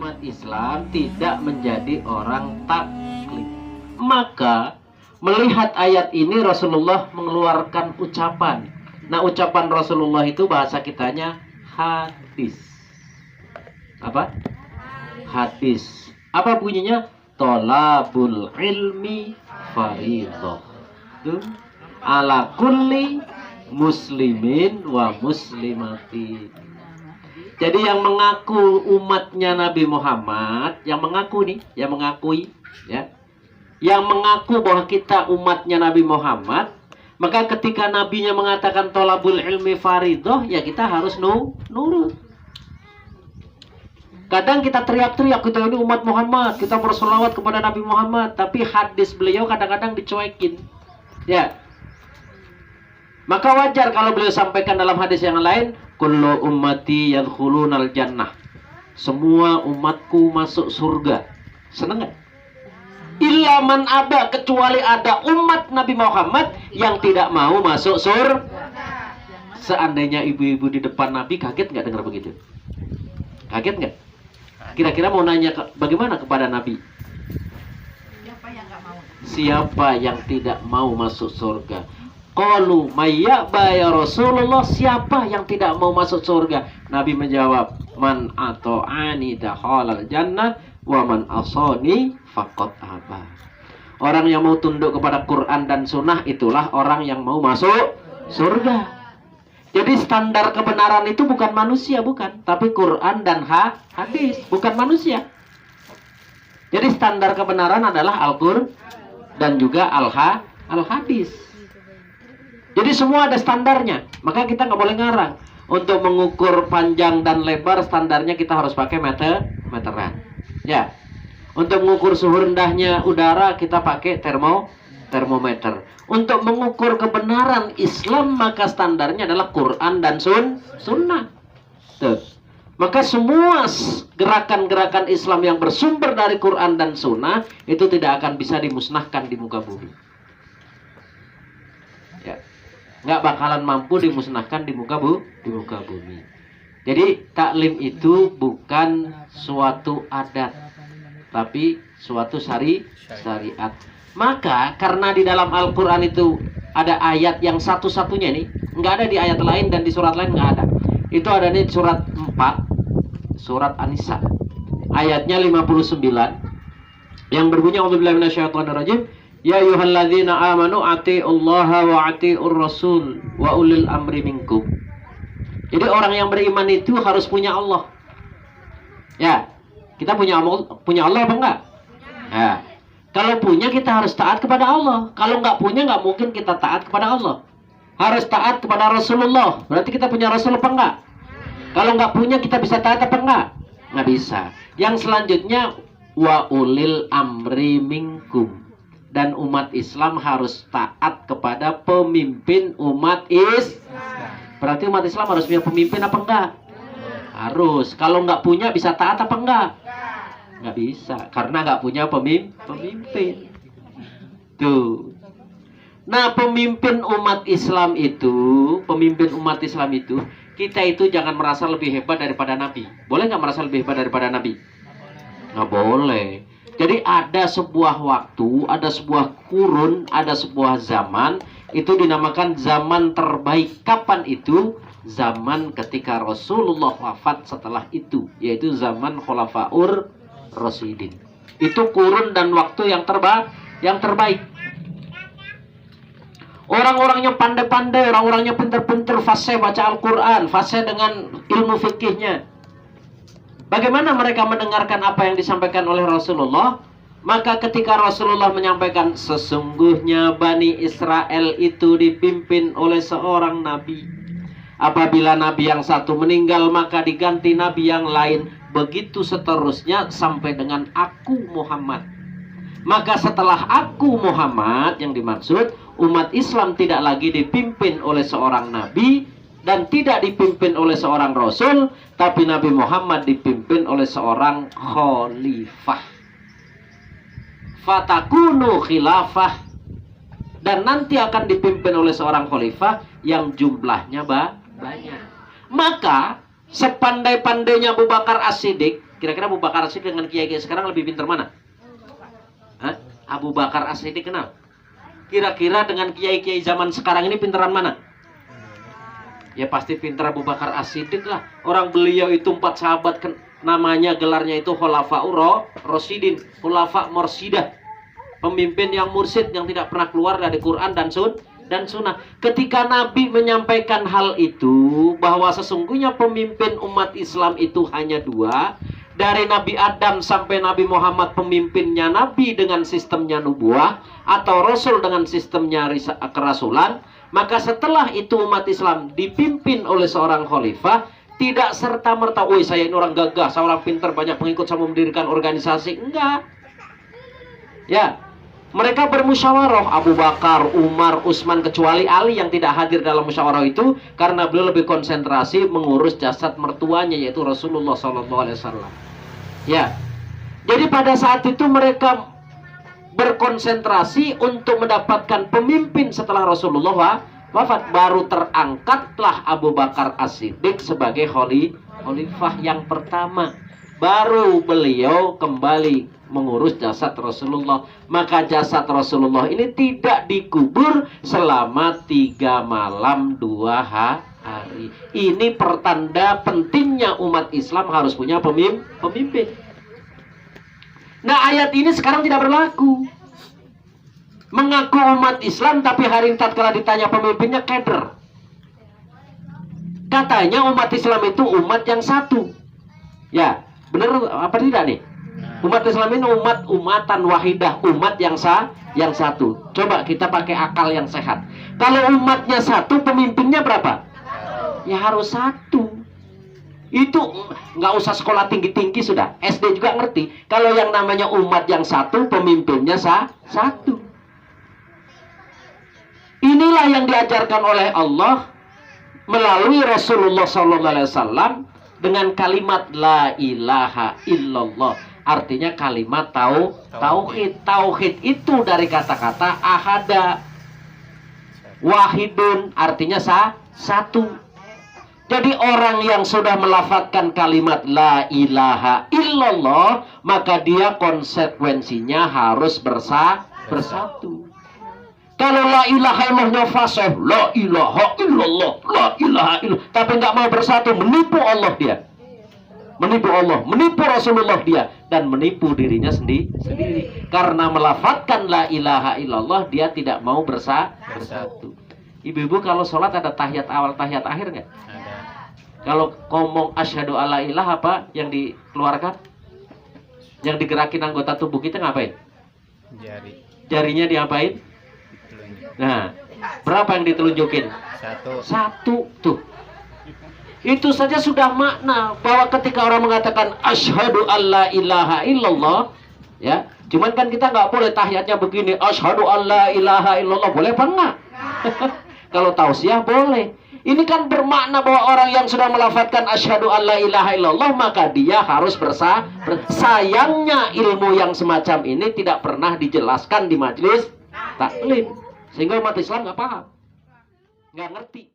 umat Islam tidak menjadi orang taklid. Maka melihat ayat ini Rasulullah mengeluarkan ucapan. Nah, ucapan Rasulullah itu bahasa kitanya hadis. Apa? Hadis. Apa bunyinya? Tolabul ilmi fariidhah ala kulli muslimin wa muslimatin. Jadi yang mengaku umatnya Nabi Muhammad, yang mengaku nih, yang mengakui, ya, yang mengaku bahwa kita umatnya Nabi Muhammad, maka ketika nabinya mengatakan tolabul ilmi fariidhah, ya kita harus nurut. Kadang kita teriak-teriak, kita ini umat Muhammad, kita bersolawat kepada Nabi Muhammad, tapi hadis beliau kadang-kadang dicuekin, ya. Maka wajar kalau beliau sampaikan dalam hadis yang lain, kullu ummati yadkhulunal jannah. Semua umatku masuk surga. Seneng nggak? Illa man aba, kecuali ada umat Nabi Muhammad yang tidak mau masuk surga. Seandainya ibu-ibu di depan Nabi kaget nggak dengar begitu? Kaget nggak? Kira-kira mau nanya bagaimana kepada Nabi? Siapa yang tidak mau masuk surga? Qalu mayyaba ya Rasulullah, siapa yang tidak mau masuk surga? Nabi menjawab, man ata'ani dakhalal jannah wa man asani faqad aba. Orang yang mau tunduk kepada Quran dan sunnah itulah orang yang mau masuk surga. Jadi standar kebenaran itu bukan manusia, bukan, tapi Quran dan hadis, bukan manusia. Jadi standar kebenaran adalah Al-Qur'an dan juga Al-Hadis. Jadi semua ada standarnya, maka kita nggak boleh ngarang. Untuk mengukur panjang dan lebar standarnya kita harus pakai meteran. Ya. Untuk mengukur suhu rendahnya udara kita pakai termometer. Untuk mengukur kebenaran Islam maka standarnya adalah Quran dan Sunnah. Tuh. Maka semua gerakan-gerakan Islam yang bersumber dari Quran dan Sunnah itu tidak akan bisa dimusnahkan di muka bumi. Ya. Nggak bakalan mampu dimusnahkan di muka bumi. Jadi taklim itu bukan suatu adat, tapi suatu syariat. Maka karena di dalam Al-Quran itu ada ayat yang satu-satunya nih, nggak ada di ayat lain dan di surat lain nggak ada. Itu ada di surat 4, surat An-Nisa, ayatnya 59, yang berbunyi a'udzubillahi minasyaitonirrajim. Ya ayyuhalladzina amanu atiullaha wa atiur rasul wa ulil amri minkum. Jadi orang yang beriman itu harus punya Allah. Ya, kita punya Allah apa enggak? Ya. Kalau punya kita harus taat kepada Allah. Kalau enggak punya enggak mungkin kita taat kepada Allah. Harus taat kepada Rasulullah. Berarti kita punya Rasul apa enggak? Kalau enggak punya kita bisa taat apa enggak? Enggak bisa. Yang selanjutnya wa ulil amri minkum. Dan umat Islam harus taat kepada pemimpin umat Islam. Berarti umat Islam harus punya pemimpin apa enggak? Harus. Kalau enggak punya bisa taat apa enggak? Enggak bisa. Karena enggak punya pemimpin. Tuh. Nah, pemimpin umat Islam itu, kita itu jangan merasa lebih hebat daripada Nabi. Boleh nggak merasa lebih hebat daripada Nabi? Nggak boleh. Jadi ada sebuah waktu, ada sebuah kurun, ada sebuah zaman, itu dinamakan zaman terbaik. Kapan itu? Zaman ketika Rasulullah wafat setelah itu, yaitu zaman Khulafaur Rasyidin. Itu kurun dan waktu yang terbaik. Orang-orangnya pandai-pandai, orang-orangnya pintar-pintar, fasih baca Al-Quran, fasih dengan ilmu fikihnya. Bagaimana mereka mendengarkan apa yang disampaikan oleh Rasulullah? Maka ketika Rasulullah menyampaikan, sesungguhnya Bani Israel itu dipimpin oleh seorang nabi. Apabila nabi yang satu meninggal, maka diganti nabi yang lain. Begitu seterusnya sampai dengan aku Muhammad. Maka setelah aku Muhammad, yang dimaksud umat Islam tidak lagi dipimpin oleh seorang nabi dan tidak dipimpin oleh seorang rasul, tapi Nabi Muhammad dipimpin oleh seorang khalifah. Fatakunu khilafah, dan nanti akan dipimpin oleh seorang khalifah yang jumlahnya banyak. Maka sepandai-pandainya Abu Bakar As-Siddiq, Kira-kira Abu Bakar As-Siddiq dengan kiai-kiai sekarang lebih pintar mana? Hah? Abu Bakar As-Siddiq kenal? Kira-kira dengan kiai-kiai zaman sekarang ini pintaran mana? Ya pasti pintar Abu Bakar As-Siddiq lah. Orang beliau itu 4 sahabat, namanya gelarnya itu Khulafaur Rasyidin, Khulafa Mursidah, pemimpin yang mursyid yang tidak pernah keluar dari Quran dan Sunnah. Ketika Nabi menyampaikan hal itu, bahwa sesungguhnya pemimpin umat Islam itu hanya 2, dari Nabi Adam sampai Nabi Muhammad, pemimpinnya Nabi dengan sistemnya nubuah, atau Rasul dengan sistemnya kerasulan. Maka setelah itu umat Islam dipimpin oleh seorang khalifah, tidak serta-merta, woi saya ini orang gagah, saya orang pintar, banyak pengikut, saya mendirikan organisasi. Enggak. Ya, mereka bermusyawarah, Abu Bakar, Umar, Utsman, kecuali Ali yang tidak hadir dalam musyawarah itu karena beliau lebih konsentrasi mengurus jasad mertuanya, yaitu Rasulullah SAW. Ya, jadi pada saat itu mereka berkonsentrasi untuk mendapatkan pemimpin setelah Rasulullah wafat. Baru terangkatlah Abu Bakar As-Siddiq sebagai khalifah yang pertama. Baru beliau kembali mengurus jasad Rasulullah. Maka jasad Rasulullah ini tidak dikubur selama 3 malam 2 hari. Ini pertanda pentingnya umat Islam harus punya pemimpin. Nah, ayat ini sekarang tidak berlaku. Mengaku umat Islam tapi hari ini tatkala ditanya pemimpinnya keder. Katanya umat Islam itu umat yang satu. Ya, benar apa tidak nih? Umat Islam ini umatan wahidah, umat yang satu. Coba kita pakai akal yang sehat. Kalau umatnya satu, pemimpinnya berapa? Ya harus satu. Itu nggak usah sekolah tinggi-tinggi, sudah SD juga ngerti. Kalau yang namanya umat yang satu, pemimpinnya satu. Inilah yang diajarkan oleh Allah melalui Rasulullah SAW dengan kalimat la ilaha illallah. Artinya kalimat tauhid. Tauhid itu dari kata-kata ahada, wahidun, artinya satu. Jadi orang yang sudah melafazkan kalimat la ilaha illallah, maka dia konsekuensinya harus bersatu. Kalau la ilaha illallahnya fasih, la ilaha illallah, la ilaha illallah, tapi nggak mau bersatu, menipu Allah dia. Menipu Allah, menipu Rasulullah dia, dan menipu dirinya sendiri. Karena melafazkan la ilaha illallah, dia tidak mau bersatu. Ibu-ibu kalau sholat ada tahiyat awal, tahiyat akhir nggak? Ada. Kalau ngomong asyhadu alla ilaha, apa yang dikeluarkan? Yang digerakin anggota tubuh kita ngapain? Jarinya diapain? Nah, berapa yang ditelunjukin? Satu. Tuh. Itu saja sudah makna bahwa ketika orang mengatakan asyhadu alla ilaha illallah, ya, cuman kan kita nggak boleh tahiyatnya begini, asyhadu alla ilaha illallah, boleh apa enggak? Kalau tausiah boleh. Ini kan bermakna bahwa orang yang sudah melafazkan asyhadu alla ilaha illallah, maka dia harus sayangnya ilmu yang semacam ini tidak pernah dijelaskan di majelis taklim, sehingga umat Islam nggak paham, nggak ngerti.